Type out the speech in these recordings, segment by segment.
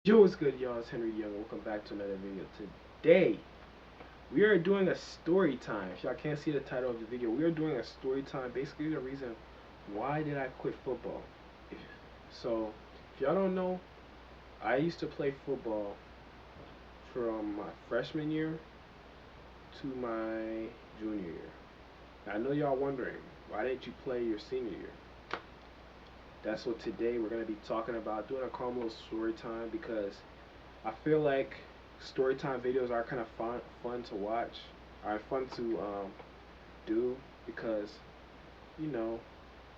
Yo, what's good, y'all? It's Henry Young. Welcome back to another video. Today, we are doing a story time. If y'all can't see the title of the video, we are doing a story time. Basically, the reason why did I quit football. So, if y'all don't know, I used to play football from my freshman year to my junior year. I know y'all wondering, why didn't you play your senior year? That's what today we're going to be talking about, doing a calm little story time because I feel like storytime videos are kind of fun to watch, are fun to do because you know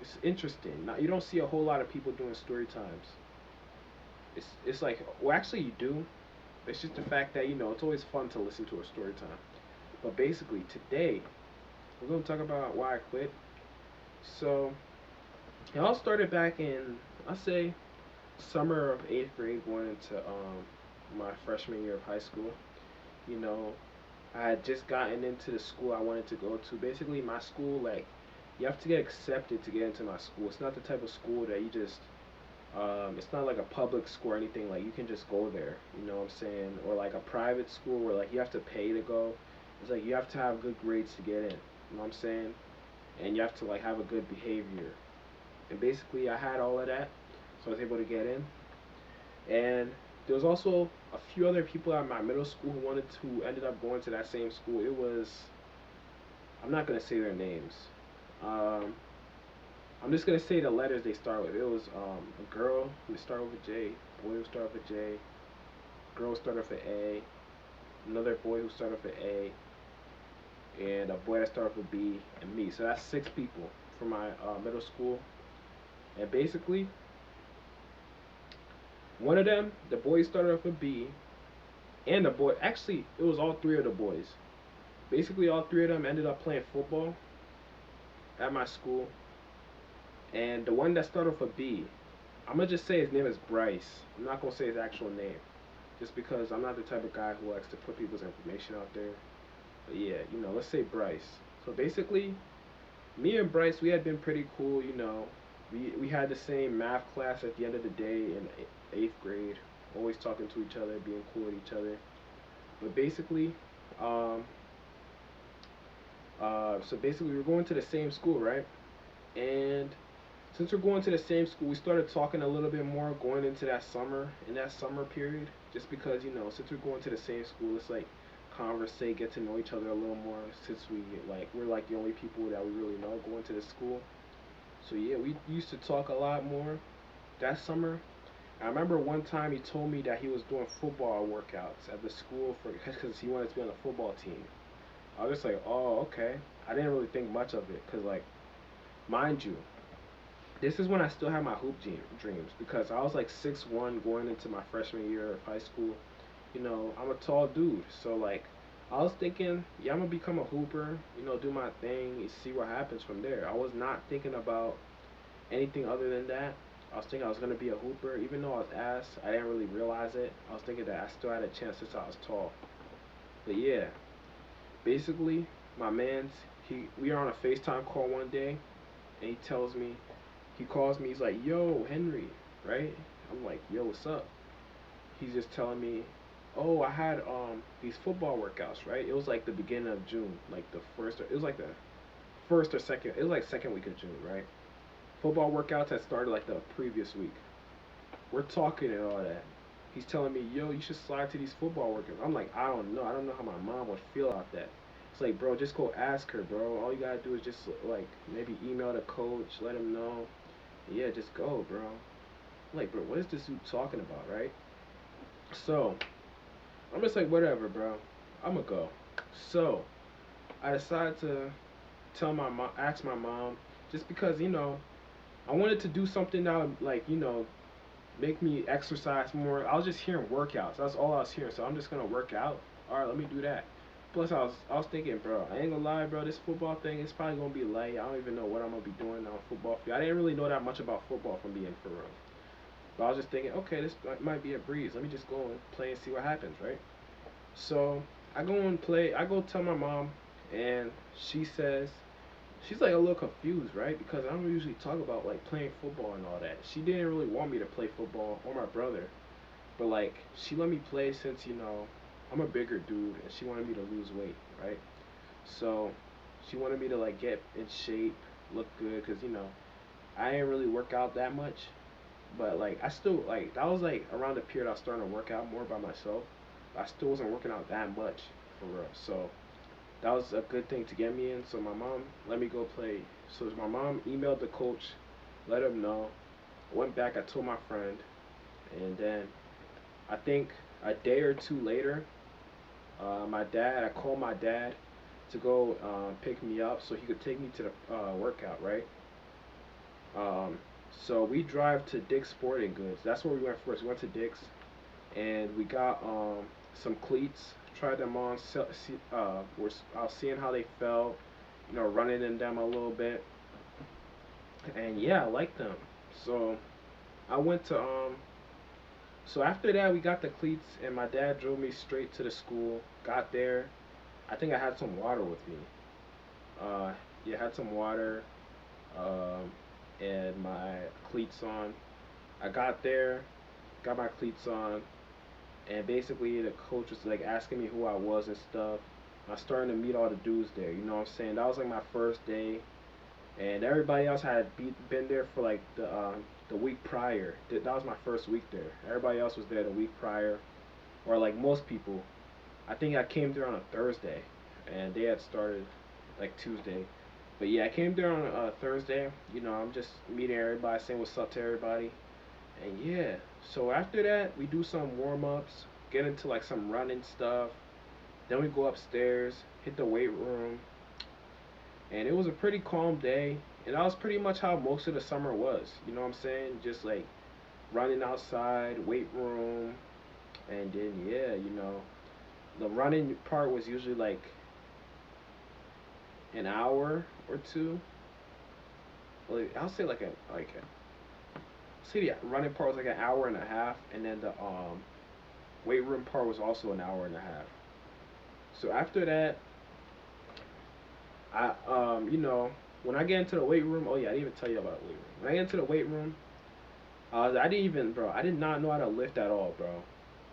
it's interesting. Now you don't see a whole lot of people doing story times. It's like, well, actually you do. It's just the fact that it's always fun to listen to a story time. But basically today we're gonna talk about why I quit. So it all started back in, I say, summer of eighth grade, going into my freshman year of high school. You know, I had just gotten into the school I wanted to go to. Basically, my school, like, you have to get accepted to get into my school. It's not the type of school that you just, it's not like a public school or anything. Like, you can just go there, you know what I'm saying? Or like a private school where, like, you have to pay to go. It's like you have to have good grades to get in, you know what I'm saying? And you have to, like, have a good behavior. And basically, I had all of that, so I was able to get in. And there was also a few other people at my middle school who ended up going to that same school. It was, I'm not gonna say their names. Um, I'm just gonna say the letters they start with. It was a girl who started with a J, boy who started with a J, girl who started with an A, another boy who started with an A, and a boy that started with a B, and me. So that's six people from my middle school. And basically, one of them, the boy started with a B, and the boy, actually, it was all three of the boys. Basically, all three of them ended up playing football at my school. And the one that started with a B, I'm gonna just say his name is Bryce. I'm not gonna say his actual name, just because I'm not the type of guy who likes to put people's information out there. But yeah, let's say Bryce. So basically, me and Bryce, we had been pretty cool. We had the same math class at the end of the day in eighth grade. Always talking to each other, being cool with each other. But basically, um, so basically, we were going to the same school, right? And since we're going to the same school, we started talking a little bit more going into in that summer period, just because, since we're going to the same school, it's like conversate, get to know each other a little more, since we're like the only people that we really know going to the school. So yeah, we used to talk a lot more that summer. I remember one time he told me that he was doing football workouts at the school for because he wanted to be on the football team. I was just like, oh, okay. I didn't really think much of it because, like, mind you, this is when I still had my dreams because I was like 6'1" going into my freshman year of high school. I'm a tall dude, so like I was thinking, yeah, I'm gonna become a hooper. Do my thing, and see what happens from there. I was not thinking about anything other than that. I was thinking I was gonna be a hooper, even though I was ass. I didn't really realize it. I was thinking that I still had a chance since I was tall. But yeah, basically, my man's we are on a FaceTime call one day, and he calls me, he's like, yo, Henry, right? I'm like, yo, what's up? He's just telling me, oh, I had these football workouts, right? It was like the beginning of June, like it was like the first or second, it was like second week of June, right? Football workouts had started like the previous week. We're talking and all that. He's telling me, yo, you should slide to these football workouts. I'm like, I don't know. I don't know how my mom would feel about that. It's like, bro, just go ask her, bro. All you gotta do is just like maybe email the coach, let him know. Yeah, just go, bro. I'm like, bro, what is this dude talking about, right? So I'm just like, whatever, bro. I'ma go. So I decided to ask my mom, just because I wanted to do something that would, like, make me exercise more. I was just hearing workouts. That's all I was hearing. So I'm just gonna work out. All right, let me do that. Plus, I was thinking, bro, I ain't gonna lie, bro. This football thing is probably gonna be light. I don't even know what I'm gonna be doing on football field. I didn't really know that much about football, from being for real. But I was just thinking, okay, this might be a breeze. Let me just go and play and see what happens, right? So I go and play. I go tell my mom, and she says, she's like a little confused, right? Because I don't usually talk about like playing football and all that. She didn't really want me to play football, or my brother. But like she let me play since I'm a bigger dude, and she wanted me to lose weight, right? So she wanted me to like get in shape, look good, cause I didn't really work out that much, but like I still like that was like around the period I was starting to work out more by myself. I still wasn't working out that much for real. So that was a good thing to get me in. So my mom let me go play. So my mom emailed the coach, let him know. I went back. I told my friend, and then I think a day or two later, I called my dad to go pick me up so he could take me to the workout, right? Um, so we drive to Dick's Sporting Goods. That's where we went first. We went to Dick's and we got some cleats. Tried them on. I was seeing how they felt. Running in them a little bit, and yeah, I liked them. So I went to So after that, we got the cleats, and my dad drove me straight to the school. Got there, I think I had some water with me. Uh, yeah, I had some water, um, and my cleats on. I got there, got my cleats on, and basically the coach was like asking me who I was and stuff. I was starting to meet all the dudes there. You know what I'm saying? That was like my first day, and everybody else been there for like the week prior. That was my first week there. Everybody else was there the week prior, or like most people. I think I came there on a Thursday, and they had started like Tuesday. But yeah, I came there on a Thursday. I'm just meeting everybody, saying what's up to everybody, and yeah. So after that, we do some warm ups, get into like some running stuff. Then we go upstairs, hit the weight room, and it was a pretty calm day. And that was pretty much how most of the summer was. You know what I'm saying? Just like running outside, weight room, and then yeah, the running part was usually like an hour or two. Well, I'll say say the running part was like an hour and a half, and then the weight room part was also an hour and a half. So after that, I when I get into the weight room, oh yeah, I didn't even tell you about the weight room. When I get into the weight room, I did not know how to lift at all, bro.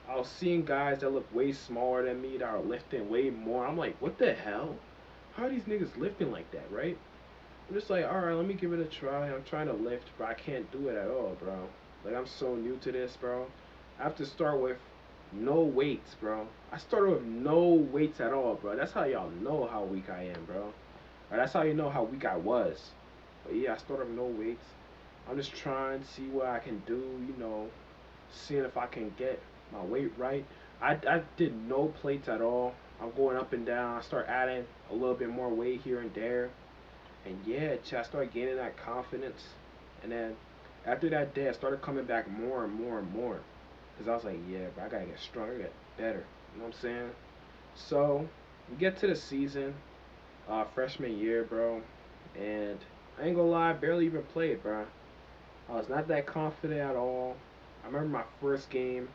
I was seeing guys that look way smaller than me that are lifting way more. I'm like, what the hell? How are these niggas lifting like that, right? I'm just like, alright, let me give it a try. I'm trying to lift, but I can't do it at all, bro. Like, I'm so new to this, bro. I have to start with no weights, bro. I started with no weights at all, bro. That's how y'all know how weak I am, bro. Or that's how you know how weak I was. But yeah, I started with no weights. I'm just trying to see what I can do, seeing if I can get my weight right. I did no plates at all. I'm going up and down. I start adding a little bit more weight here and there. And yeah, I started gaining that confidence. And then after that day, I started coming back more and more and more. Because I was like, yeah, bro, I gotta get stronger, get better. You know what I'm saying? So, we get to the season, freshman year, bro. And I ain't gonna lie, I barely even played, bro. I was not that confident at all. I remember my first game,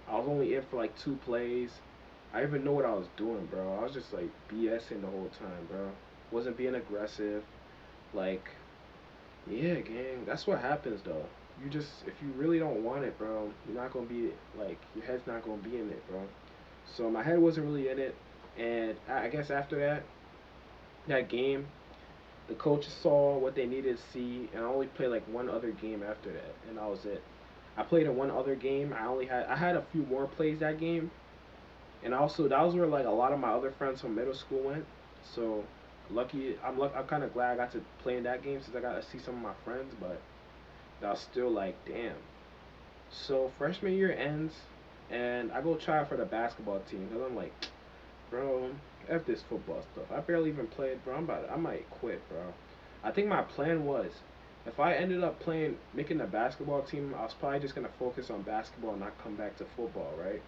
I was only in for like 2 plays. I didn't even know what I was doing, bro. I was just like BSing the whole time, bro. Wasn't being aggressive. Like, yeah, gang. That's what happens, though. If you really don't want it, bro, you're not gonna be like, your head's not gonna be in it, bro. So my head wasn't really in it, and I guess after that game, the coaches saw what they needed to see, and I only played like one other game after that, and that was it. I played in one other game. I had a few more plays that game, and also that was where like a lot of my other friends from middle school went. So I'm kind of glad I got to play in that game since I got to see some of my friends. But that was still like damn. So freshman year ends, and I go try out for the basketball team because I'm like, bro, f this football stuff. I barely even played, bro. I might quit, bro. I think my plan was, if I ended up making the basketball team, I was probably just gonna focus on basketball and not come back to football, right?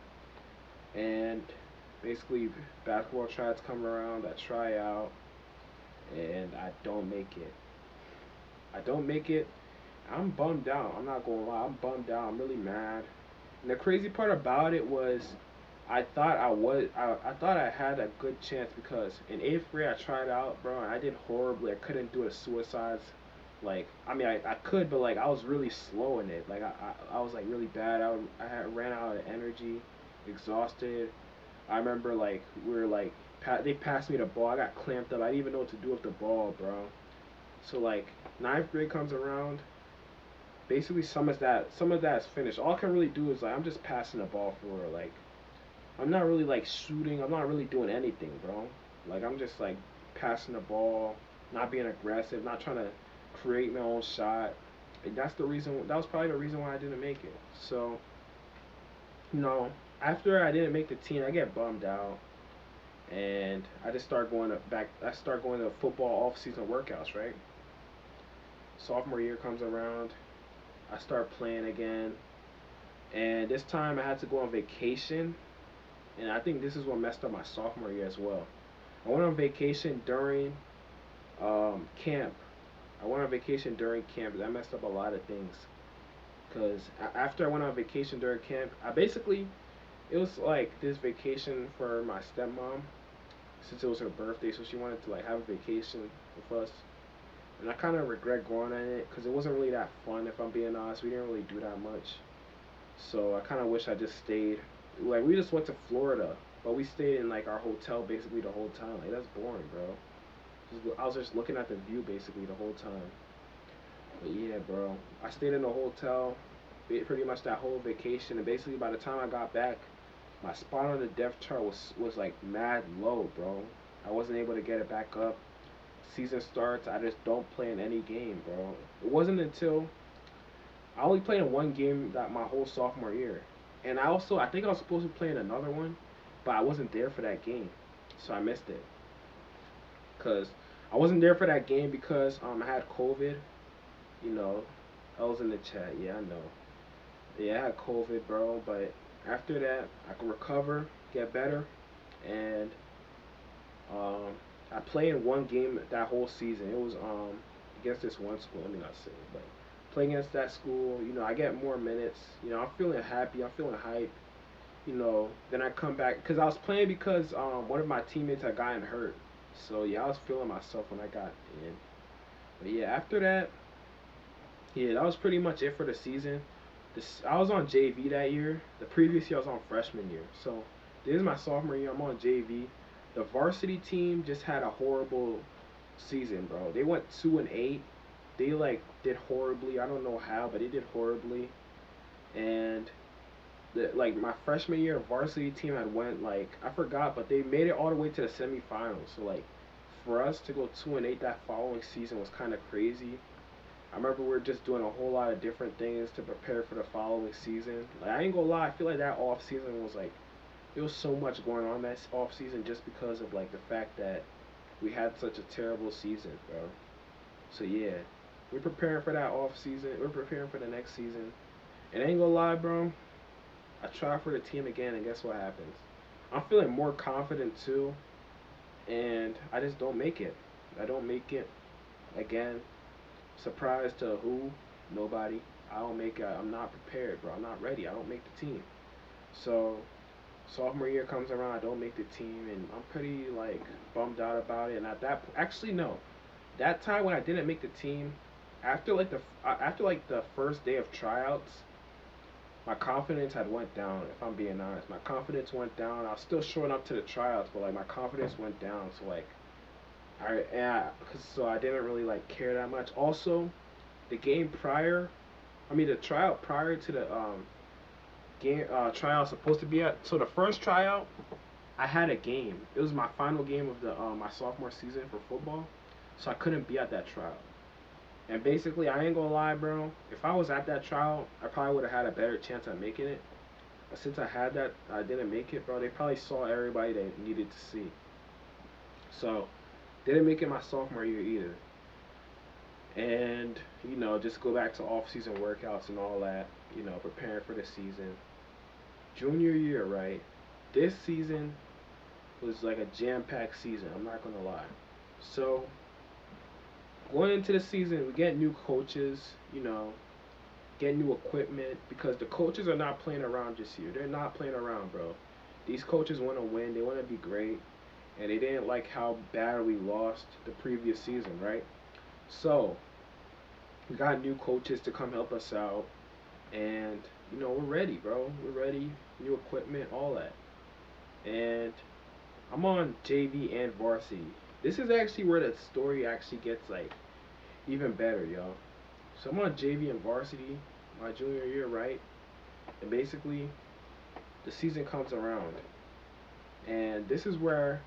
And basically, basketball tries come around. I try out, and I don't make it. I don't make it. I'm bummed out. I'm not gonna lie. I'm bummed out. I'm really mad. And the crazy part about it was, I thought I had a good chance because in eighth grade I tried out, bro, and I did horribly. I couldn't do a suicides Like, I mean, I could, but like I was really slow in it. Like I was like really bad. I had ran out of energy, exhausted. I remember like we were like they passed me the ball. I got clamped up. I didn't even know what to do with the ball, bro. So like ninth grade comes around. Basically, some of that's finished. All I can really do is like I'm just passing the ball for her. Like I'm not really like shooting. I'm not really doing anything, bro. Like I'm just like passing the ball, not being aggressive, not trying to create my own shot. And that's the reason. That was probably the reason why I didn't make it. So, you know, after I didn't make the team, I get bummed out, and I just start going to back. I start going to football off-season workouts. Right. Sophomore year comes around. I start playing again, and this time I had to go on vacation, and I think this is what messed up my sophomore year as well. I went on vacation during camp. I went on vacation during camp. That messed up a lot of things. Cause after I went on vacation during camp, I basically it was like this vacation for my stepmom since it was her birthday, so she wanted to like have a vacation with us. And I kind of regret going on it because it wasn't really that fun. If I'm being honest, we didn't really do that much. So I kind of wish I just stayed. Like we just went to Florida, but we stayed in like our hotel basically the whole time. Like that's boring, bro. I was just looking at the view basically the whole time. But yeah, bro, I stayed in the hotel pretty much that whole vacation, and basically by the time I got back, my spot on the depth chart was like mad low, bro. I wasn't able to get it back up. Season starts, I just don't play in any game, bro. It wasn't until I only played in one game that my whole sophomore year, and I think I was supposed to play in another one, but I wasn't there for that game, so I missed it. Cause I wasn't there for that game because I had COVID. You know, I was in the chat. Yeah, I know. Yeah, I had COVID, bro. But after that, I could recover, get better, and um, I played in one game that whole season. It was against this one school. Let me not say it, but playing against that school, you know, I get more minutes. You know, I'm feeling happy. I'm feeling hype. You know, then I come back because I was playing because one of my teammates had gotten hurt. So yeah, I was feeling myself when I got in. But yeah, after that, yeah, that was pretty much it for the season. I was on JV that year. The previous year I was on freshman year. So this is my sophomore year. I'm on JV. The varsity team just had a horrible season, bro. They went 2-8. They like did horribly. I don't know how, but they did horribly. And like my freshman year, varsity team had went like I forgot, but they made it all the way to the semifinals. So like for us to go 2-8 that following season was kind of crazy. I remember we were just doing a whole lot of different things to prepare for the following season. Like I ain't gonna lie, I feel like that off season was like there was so much going on that off season just because of like the fact that we had such a terrible season, bro. So yeah, we're preparing for that off season. We're preparing for the next season. And I ain't gonna lie, bro. I try for the team again, and guess what happens? I'm feeling more confident too, and I just don't make it. I don't make it again. Surprise to who? Nobody. I don't make it. I'm not prepared, bro. I'm not ready. I don't make the team. So sophomore year comes around, I don't make the team, and I'm pretty like bummed out about it. And at that, actually no, that time when I didn't make the team, after like the first day of tryouts, my confidence had went down. If I'm being honest, my confidence went down. I was still showing up to the tryouts, but like my confidence went down. So like so I didn't really like care that much. Also, the game prior, I mean the tryout prior to the game tryout supposed to be at. So the first tryout, I had a game. It was my final game of the my sophomore season for football, so I couldn't be at that tryout. And basically, I ain't gonna lie, bro. If I was at that trial, I probably would have had a better chance at making it. But since I had that, I didn't make it, bro. They probably saw everybody they needed to see. So, didn't make it my sophomore year either. And, you know, just go back to off-season workouts and all that, you know, preparing for the season. Junior year, right? This season was like a jam-packed season, I'm not gonna lie. So, going into the season, we get new coaches, you know, get new equipment because the coaches are not playing around this year. They're not playing around, bro. These coaches want to win. They want to be great, and they didn't like how bad we lost the previous season, right? So We got new coaches to come help us out, and we're ready, bro. We're ready. New equipment, all that. And I'm on JV and varsity. This is actually where the story actually gets like even better, yo. So I'm on JV and varsity my junior year, right? And basically, the season comes around, and this is where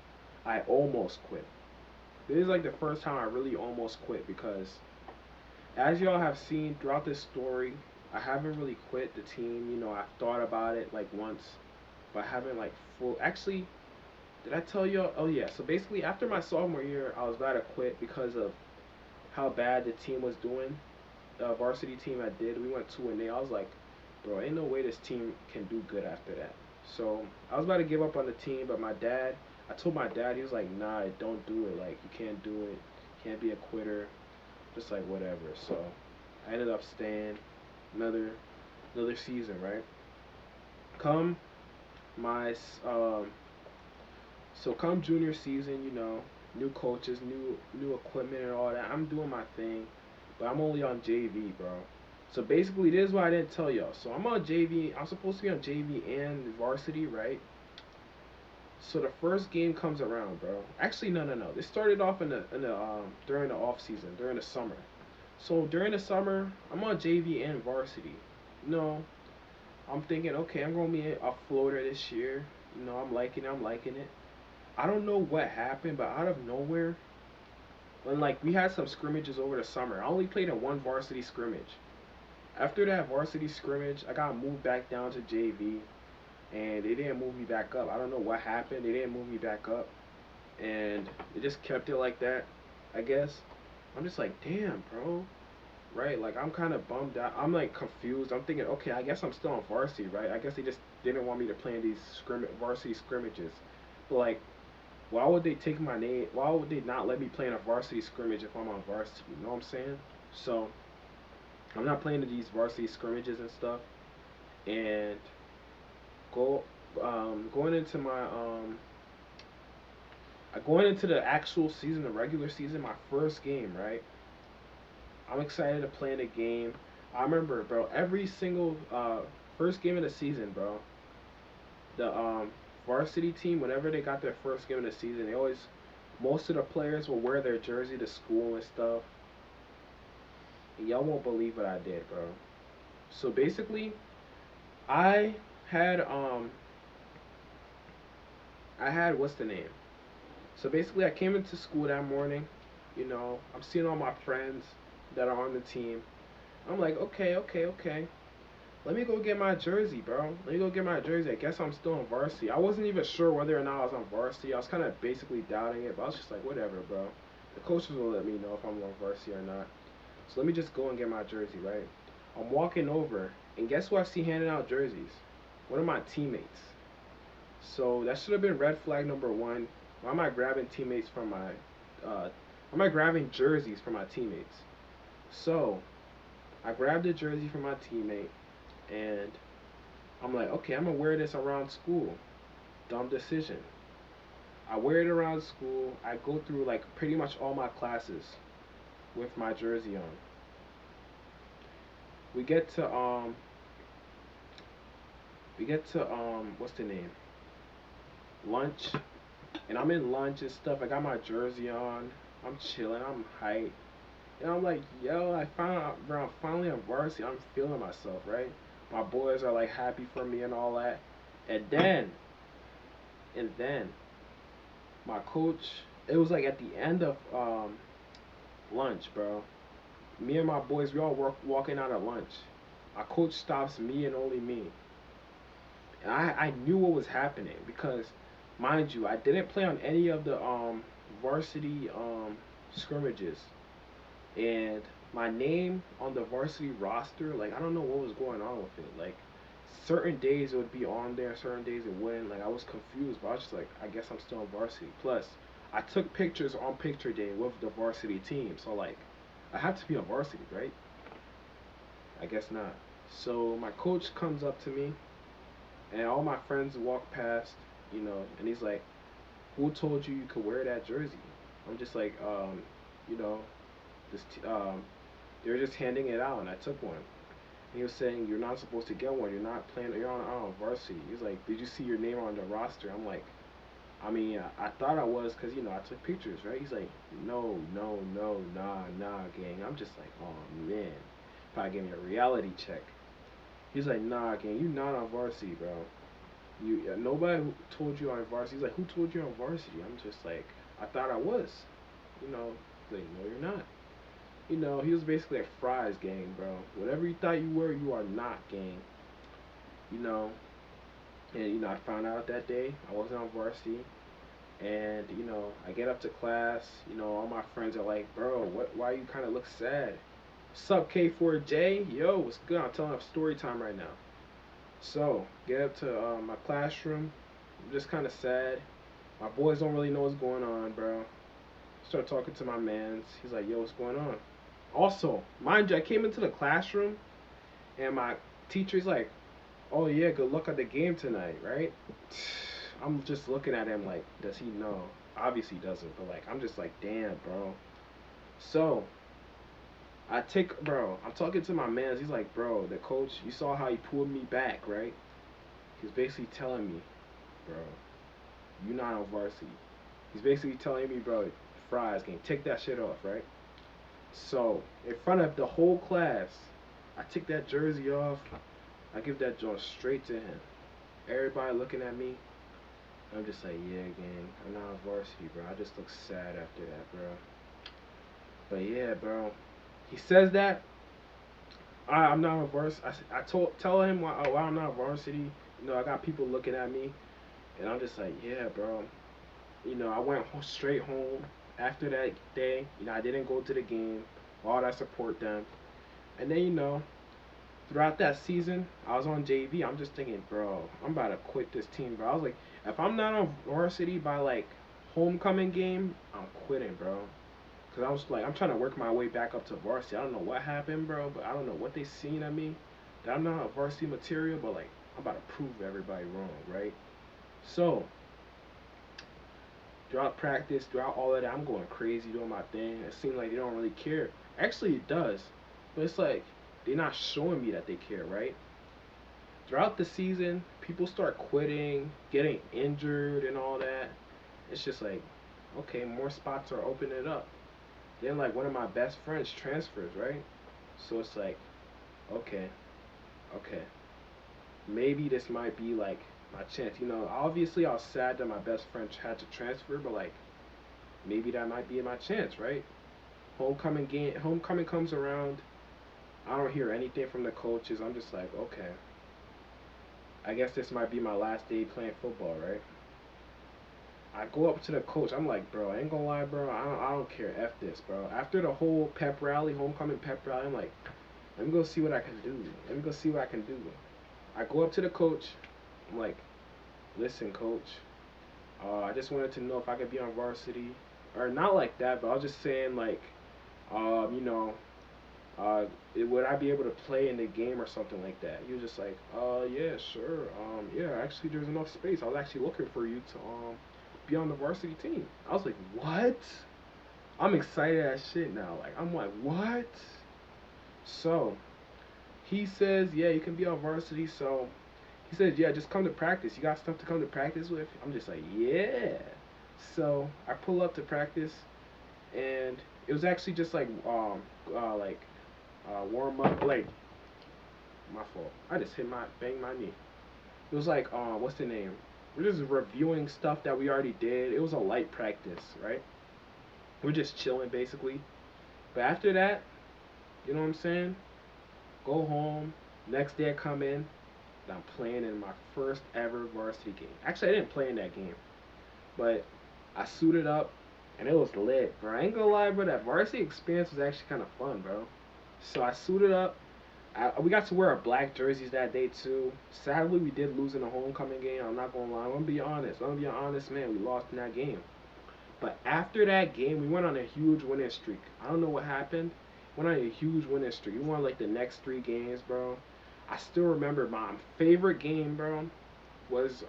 I almost quit. This is like the first time I really almost quit because, as y'all have seen throughout this story, I haven't really quit the team. I've thought about it like once, but I haven't like full. Actually, did I tell you? Oh yeah. So basically, after my sophomore year, I was about to quit because of how bad the team was doing. The varsity team I did, we went 2-8. I was like, bro, ain't no way this team can do good after that. So I was about to give up on the team, but I told my dad, he was like, nah, don't do it. Like you can't do it. You can't be a quitter. Just like whatever. So I ended up staying another another season, right? Come my so come junior season, new coaches, new equipment and all that. I'm doing my thing, but I'm only on JV, bro. So basically, this is why I didn't tell y'all. So I'm on JV. I'm supposed to be on JV and varsity, right? So the first game comes around, bro. Actually, no, no, no. This started off in the during the off season, during the summer. So during the summer, I'm on JV and varsity. No, I'm thinking, okay, I'm gonna be a floater this year. I'm liking it. I'm liking it. I don't know what happened, but out of nowhere, when like we had some scrimmages over the summer, I only played in one varsity scrimmage. After that varsity scrimmage, I got moved back down to JV, and they didn't move me back up. I don't know what happened. They didn't move me back up, and they just kept it like that. I guess. I'm just like, damn, bro. Right? Like I'm kind of bummed out. I'm like confused. I'm thinking, okay, I guess I'm still on varsity, right? I guess they just didn't want me to play in these varsity scrimmages. But like, why would they take my name? Why would they not let me play in a varsity scrimmage if I'm on varsity? You know what I'm saying? So I'm not playing in these varsity scrimmages and stuff. And go going into my going into the actual season, the regular season, my first game, right? I'm excited to play in the game. I remember, bro, every single first game of the season, bro. The varsity team, whenever they got their first game of the season, they always most of the players will wear their jersey to school and stuff. And y'all won't believe what I did, bro. So basically, I had I had what's the name? So basically, I came into school that morning. I'm seeing all my friends that are on the team. I'm like, okay, okay, okay. Let me go get my jersey, bro. Let me go get my jersey. I guess I'm still on varsity. I wasn't even sure whether or not I was on varsity. I was kind of basically doubting it, but I was just like, whatever, bro. The coaches will let me know if I'm on varsity or not. So let me just go and get my jersey, right? I'm walking over, and guess who I see handing out jerseys? One of my teammates. So that should have been red flag number one. Why am I grabbing teammates from my? Why am I grabbing jerseys from my teammates? So I grabbed a jersey from my teammate, and I'm like, okay, I'm gonna wear this around school. Dumb decision. I wear it around school. I go through like pretty much all my classes with my jersey on. We get to what's the name? Lunch, and I'm in lunch and stuff. I got my jersey on. I'm chilling. I'm hyped. And I'm like, yo, I found out, bro, I'm finally on varsity. I'm feeling myself, right? My boys are like happy for me and all that. And then, and then, my coach, it was like at the end of lunch, bro. Me and my boys, we all walking out of lunch. My coach stops me and only me. And I knew what was happening because, mind you, I didn't play on any of the varsity scrimmages. And my name on the varsity roster, like I don't know what was going on with it. Like certain days it would be on there, certain days it wouldn't. Like I was confused, but I was just like, I guess I'm still on varsity. Plus, I took pictures on picture day with the varsity team, so like I have to be on varsity, right? I guess not. So my coach comes up to me, and all my friends walk past, and he's like, "Who told you could wear that jersey?" I'm just like, you know, this They were just handing it out, and I took one. And he was saying, "You're not supposed to get one. You're not playing. You're on varsity." He's like, "Did you see your name on the roster?" I'm like, "I mean, I thought I was, cause I took pictures, right?" He's like, "No, no, no, nah, nah, gang." I'm just like, "Oh man." Probably give me a reality check. He's like, "Nah, gang, you not on varsity, bro. Nobody who told you on varsity." He's like, "Who told you on varsity?" I'm just like, "I thought I was." You know, like, "No, you're not." He was basically like Fries, gang, bro. Whatever you thought you were, you are not, gang. You know, and I found out that day I wasn't on varsity, and I get up to class. All my friends are like, "Bro, what? Why you kind of look sad?" What's up, K4J? Yo, what's good? I'm telling a story time right now. So, get up to my classroom. I'm just kind of sad. My boys don't really know what's going on, bro. Start talking to my mans. He's like, "Yo, what's going on?" Also, mind you, I came into the classroom and my teacher's like, "Oh yeah, good luck at the game tonight, right?" I'm just looking at him like, does he know? Obviously he doesn't, but like I'm just like, damn, bro. So I'm talking to my man. He's like, "Bro, the coach, you saw how he pulled me back, right?" He's basically telling me, "Bro, you not on varsity." He's basically telling me, "Bro, Fries game, take that shit off, right?" So in front of the whole class, I take that jersey off. I give that joint straight to him. Everybody looking at me. I'm just like, "Yeah, gang, I'm not on varsity, bro. I just look sad after that, bro." But yeah, bro. He says that I'm not on varsity. Tell him why I'm not on varsity. I got people looking at me, and I'm just like, "Yeah, bro." I went straight home after that day. I didn't go to the game. Why would I support them? And then throughout that season, I was on JV. I'm just thinking, bro, I'm about to quit this team, bro. I was like, if I'm not on varsity by like homecoming game, I'm quitting, bro. Cause I was like, I'm trying to work my way back up to varsity. I don't know what happened, bro, but I don't know what they seen at me. That I'm not a varsity material, but like, I'm about to prove everybody wrong, right? So, throughout practice, throughout all of that, I'm going crazy doing my thing. It seems like they don't really care. Actually, it does, but it's like they're not showing me that they care, right? Throughout the season, people start quitting, getting injured, and all that. It's just like, okay, more spots are opening up. Then, like, one of my best friends transfers, right? So it's like, okay, okay, maybe this might be like my chance. Obviously, I was sad that my best friend had to transfer, but like, maybe that might be my chance, right? Homecoming comes around. I don't hear anything from the coaches. I'm just like, okay, I guess this might be my last day playing football, right? I go up to the coach. I'm like, "Bro, I ain't gonna lie, bro. I don't care. F this, bro." After the whole pep rally, homecoming pep rally, I'm like, "Let me go see what I can do. Let me go see what I can do." I go up to the coach. I'm like, "Listen, coach. I just wanted to know if I could be on varsity, or not like that, but I was just saying like, um, you know, uh, would I be able to play in the game or something like that?" He was just like, yeah, sure. Yeah, actually, there's enough space. I was actually looking for you to be on the varsity team." I was like, "What?" I'm excited as shit now. Like, I'm like, "What?" So he says, "Yeah, you can be on varsity." So he says, "Yeah, just come to practice. You got stuff to come to practice with?" I'm just like, "Yeah." So I pull up to practice, and it was actually just like warm up, like my fault. I just banged my knee. It was like what's the name? We're just reviewing stuff that we already did. It was a light practice, right? We're just chilling basically. But after that, you know what I'm saying? Go home. Next day I come in, and I'm playing in my first ever varsity game. Actually, I didn't play in that game, but I suited up, and it was lit, bro. I ain't gonna lie, bro. That varsity experience was actually kind of fun, bro. So I suited up. We got to wear our black jerseys that day too. Sadly, we did lose in the homecoming game. I'm not gonna lie. I'm gonna be honest. I'm gonna be an honest man. We lost in that game. But after that game, we went on a huge winning streak. I don't know what happened. Went on a huge winning streak. We won like the next 3 games, bro. I still remember my favorite game, bro, was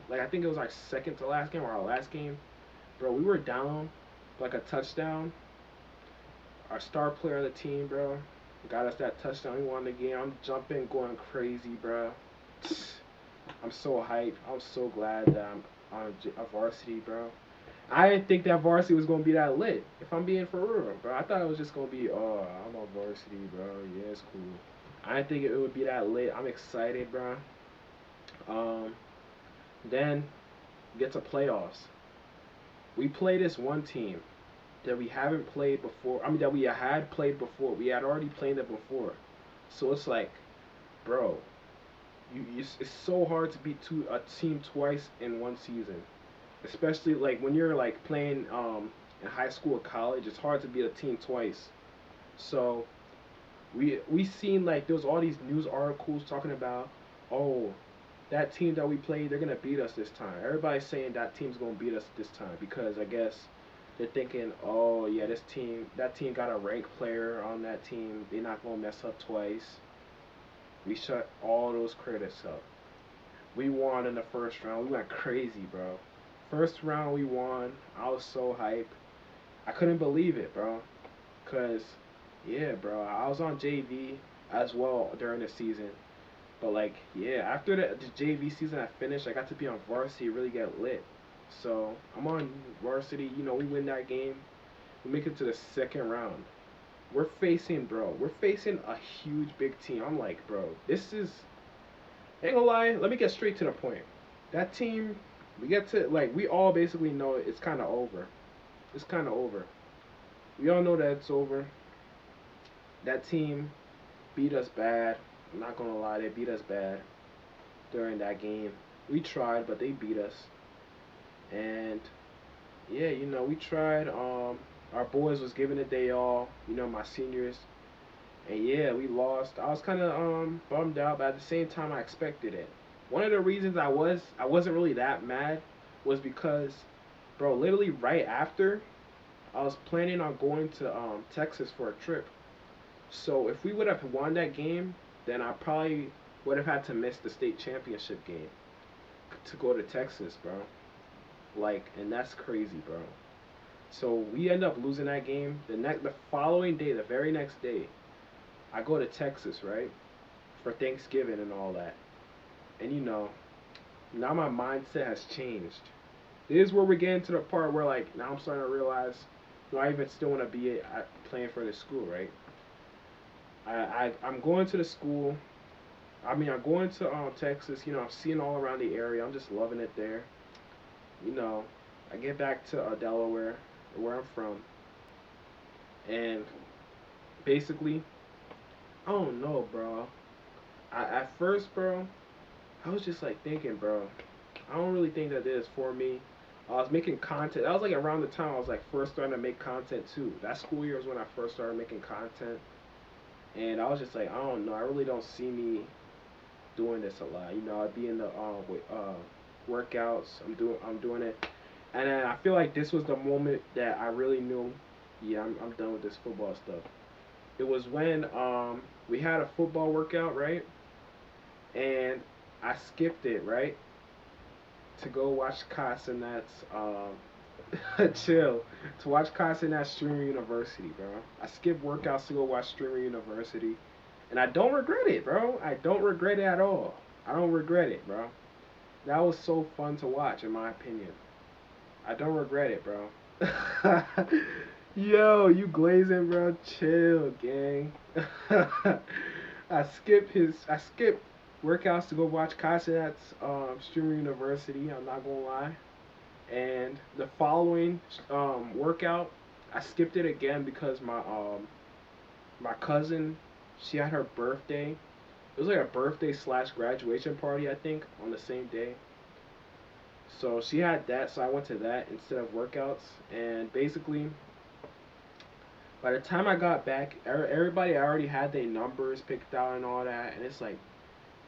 like I think it was our second to last game or our last game. Bro, we were down like a touchdown. our star player of the team, bro, got us that touchdown. We won the game. I'm jumping, going crazy, bro. I'm so hyped. I'm so glad that I'm on a varsity, bro. I didn't think that varsity was gonna be that lit. If I'm being for real, bro, I thought it was just gonna be, oh, I'm on varsity, bro. Yeah, it's cool. I didn't think it would be that lit. I'm excited, bro. Um, then get to playoffs. We play this one team that we haven't played before. I mean, that we had played before. We had already played them before. So it's like, bro, it's so hard to beat a team twice in one season. Especially like when you're like playing in high school or college, it's hard to beat a team twice. So we seen like there was all these news articles talking about, oh, that team that we played, they're gonna beat us this time. Everybody's saying that team's gonna beat us this time because I guess they're thinking, oh yeah, that team got a ranked player on that team. They're not gonna mess up twice. We shut all those critics up. We won in the first round. We went crazy, bro. First round we won. I was so hyped. I couldn't believe it, bro. Cause yeah, bro, I was on JV as well during the season. But like, yeah, after the JV season I finished, I got to be on varsity, really get lit. So I'm on varsity. You know, we win that game. We make it to the second round. We're facing a huge big team. I'm like, bro, this is. Ain't gonna lie. Let me get straight to the point. That team, we get to like, we all basically know it's kind of over. It's kind of over. We all know that it's over. That team beat us bad. I'm not gonna lie, they beat us bad during that game. We tried, but they beat us. And yeah, you know, we tried. Our boys was giving it they all. You know, my seniors. And yeah, we lost. I was kind of bummed out, but at the same time, I expected it. One of the reasons I wasn't really that mad was because, bro, literally right after I was planning on going to Texas for a trip. So if we would have won that game, then I probably would have had to miss the state championship game to go to Texas, bro. Like, and that's crazy, bro. So we end up losing that game. The following day, the very next day, I go to Texas, right, for Thanksgiving and all that. And you know, now my mindset has changed. This is where we're getting to the part where like now I'm starting to realize, do I even still want to be playing for this school, right? I'm going to the school. I mean, I'm going to Texas. You know, I'm seeing all around the area. I'm just loving it there. You know, I get back to Delaware, where I'm from, and basically, I don't know, bro. At first, bro, I was just like thinking, bro, I don't really think that this is for me. I was making content. That was like around the time I was like first starting to make content too. That school year was when I first started making content, and I was just like, I don't know. I really don't see me doing this a lot. You know, I'd be in the workouts. I'm doing it, and then I feel like this was the moment that I really knew, yeah, I'm done with this football stuff. It was when we had a football workout, right, and I skipped it, right, to go watch Casanet's chill, to watch Casanet's Streamer University, bro. I skipped workouts to go watch Streamer University, and I don't regret it, bro. I don't regret it at all. I don't regret it, bro. That was so fun to watch, in my opinion. I don't regret it, bro. Yo, you glazing, bro? Chill, gang. I skipped workouts to go watch Casanet's Streamer University. I'm not gonna lie. And the following workout, I skipped it again because my cousin, she had her birthday. It was like a birthday slash graduation party, I think, on the same day. So she had that, so I went to that instead of workouts. And basically, by the time I got back, everybody already had their numbers picked out and all that. And it's like,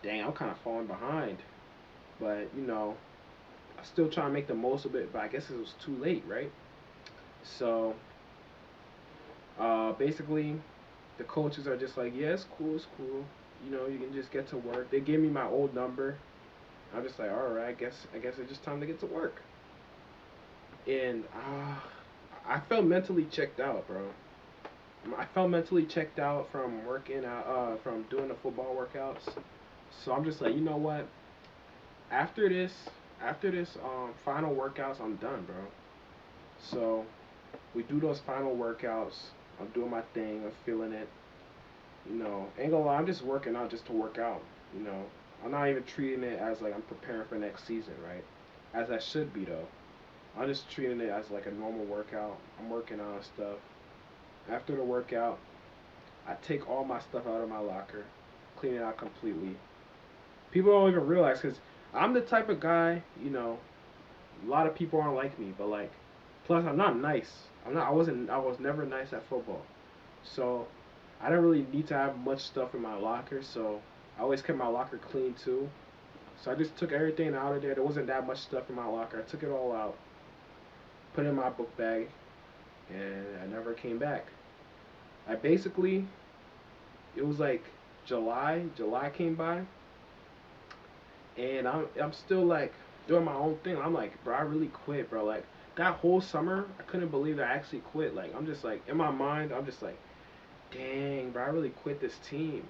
dang, I'm kind of falling behind. But, you know, I still trying to make the most of it, but I guess it was too late, right? So, basically, the coaches are just like, yeah, it's cool, it's cool. You know, you can just get to work. They gave me my old number. I'm just like, all right, I guess it's just time to get to work. And I felt mentally checked out, bro. I felt mentally checked out from working out, from doing the football workouts. So I'm just like, you know what? After this, after this final workouts, I'm done, bro. So we do those final workouts. I'm doing my thing. I'm feeling it. You know, ain't gonna lie, I'm just working out just to work out. You know, I'm not even treating it as like I'm preparing for next season, right? As I should be though. I'm just treating it as like a normal workout. I'm working on stuff. After the workout, I take all my stuff out of my locker, clean it out completely. People don't even realize because I'm the type of guy, you know, a lot of people aren't like me, but like, plus I'm not nice. I'm not. I wasn't. I was never nice at football, so I didn't really need to have much stuff in my locker. So I always kept my locker clean too. So I just took everything out of there. There wasn't that much stuff in my locker. I took it all out, put it in my book bag, and I never came back. I basically, it was like July. July came by, and I'm still like doing my own thing. I'm like, bro, I really quit, bro. Like that whole summer, I couldn't believe I actually quit. Like I'm just like in my mind, I'm just like, dang, bro, I really quit this team.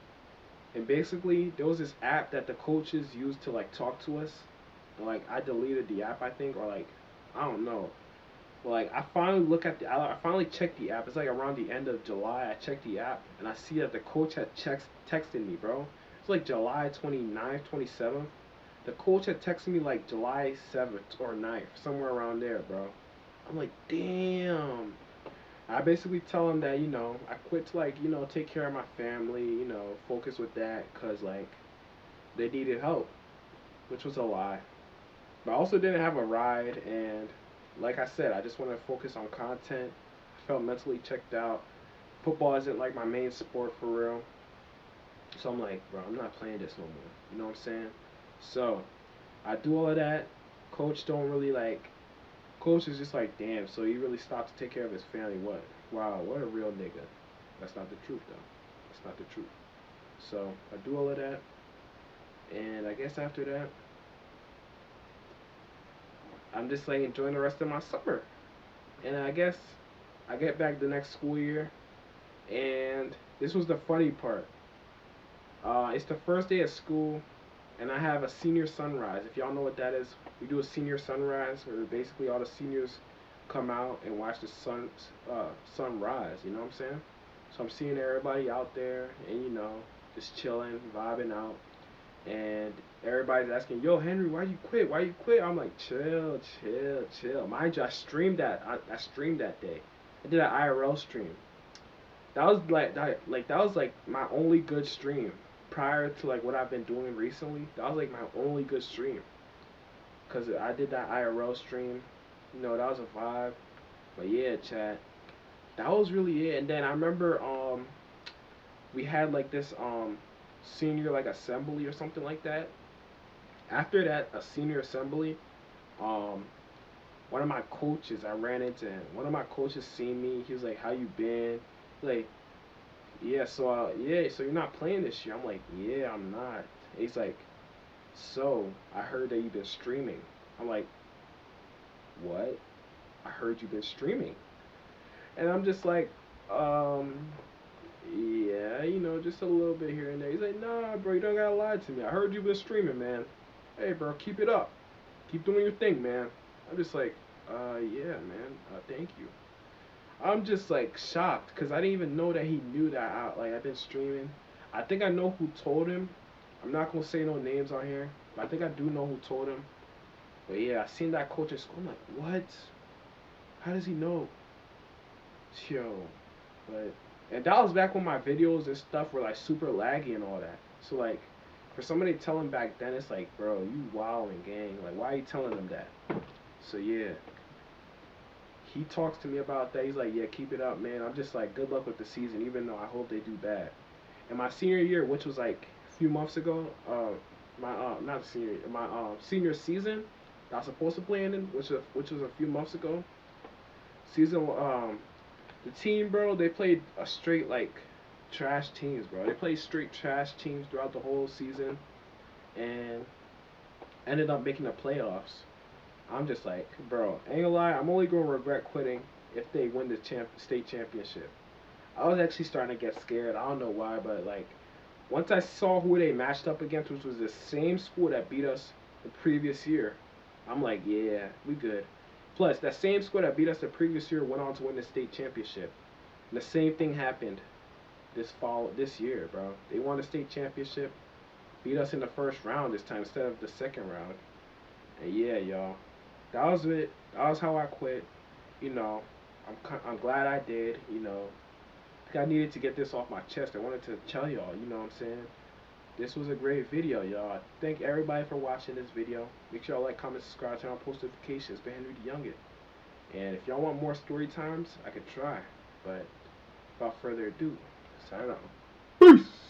And basically, there was this app that the coaches used to like talk to us. And, like I deleted the app, I think, or like I don't know. But like I finally look at the, I finally checked the app. It's like around the end of July. I checked the app and I see that the coach had texted me, bro. It's like July 29th, 27th. The coach had texted me like July 7th or 9th, somewhere around there, bro. I'm like, damn. I basically tell him that, you know, I quit to like, you know, take care of my family, you know, focus with that, cause like they needed help, which was a lie. But I also didn't have a ride, and like I said, I just want to focus on content. I felt mentally checked out. Football isn't like my main sport for real, so I'm like, bro, I'm not playing this no more. You know what I'm saying? So I do all of that. Coach don't really like. Coach is just like, damn. So he really stopped to take care of his family. What? Wow, what a real nigga. That's not the truth though. That's not the truth. So I do all of that, and I guess after that, I'm just like enjoying the rest of my summer. And I guess I get back the next school year, and this was the funny part. It's the first day of school, and I have a senior sunrise. If y'all know what that is, we do a senior sunrise where basically all the seniors come out and watch the sunrise. You know what I'm saying? So I'm seeing everybody out there, and you know, just chilling, vibing out, and everybody's asking, "Yo, Henry, why you quit? Why you quit?" I'm like, "Chill, chill, chill." Mind you, I streamed that. I streamed that day. I did an IRL stream. That was like my only good stream prior to like what I've been doing recently. That was like my only good stream because I did that IRL stream. You know, that was a vibe. But yeah, chat. That was really it. And then I remember we had like this senior like assembly or something like that. After that, a senior assembly, um one of my coaches, I ran into him. One of my coaches seen me. He was like, "How you been?" Like, yeah, so you're not playing this year. I'm like, yeah, I'm not. He's like, so I heard that you've been streaming. I'm like, what? I heard you've been streaming. And I'm just like, um, yeah, you know, just a little bit here and there. He's like, nah, bro, you don't gotta lie to me. I heard you've been streaming, man. Hey, bro, keep it up. Keep doing your thing, man. I'm just like, yeah, man. Thank you. I'm just like shocked because I didn't even know that he knew that I've been streaming. I think I know who told him. I'm not gonna say no names on here, but I think I do know who told him. But yeah, I seen that coach in school. I'm like, what? How does he know? Yo, but and that was back when my videos and stuff were like super laggy and all that. So like, for somebody telling back then, it's like, bro, you wilding gang. Like, why are you telling them that? So yeah, he talks to me about that. He's like, yeah, keep it up, man. I'm just like, good luck with the season, even though I hope they do bad. In my senior year, which was like a few months ago, my not senior, my senior season that I was supposed to play in, which was a few months ago. Season the team, bro, they played a straight like trash teams, bro. They played straight trash teams throughout the whole season, and ended up making the playoffs. I'm just like, bro, ain't gonna lie, I'm only gonna regret quitting if they win the state championship. I was actually starting to get scared. I don't know why, but like once I saw who they matched up against, which was the same school that beat us the previous year, I'm like, yeah, we good. Plus, that same school that beat us the previous year went on to win the state championship. And the same thing happened this year, bro. They won the state championship, beat us in the first round this time instead of the second round. And yeah, y'all, that was it. That was how I quit. You know, I'm glad I did. You know, I needed to get this off my chest. I wanted to tell y'all. You know what I'm saying? This was a great video, y'all. Thank everybody for watching this video. Make sure y'all like, comment, subscribe, turn on post notifications. It's been Henry the Youngin. And if y'all want more story times, I could try. But without further ado, sign out. Peace!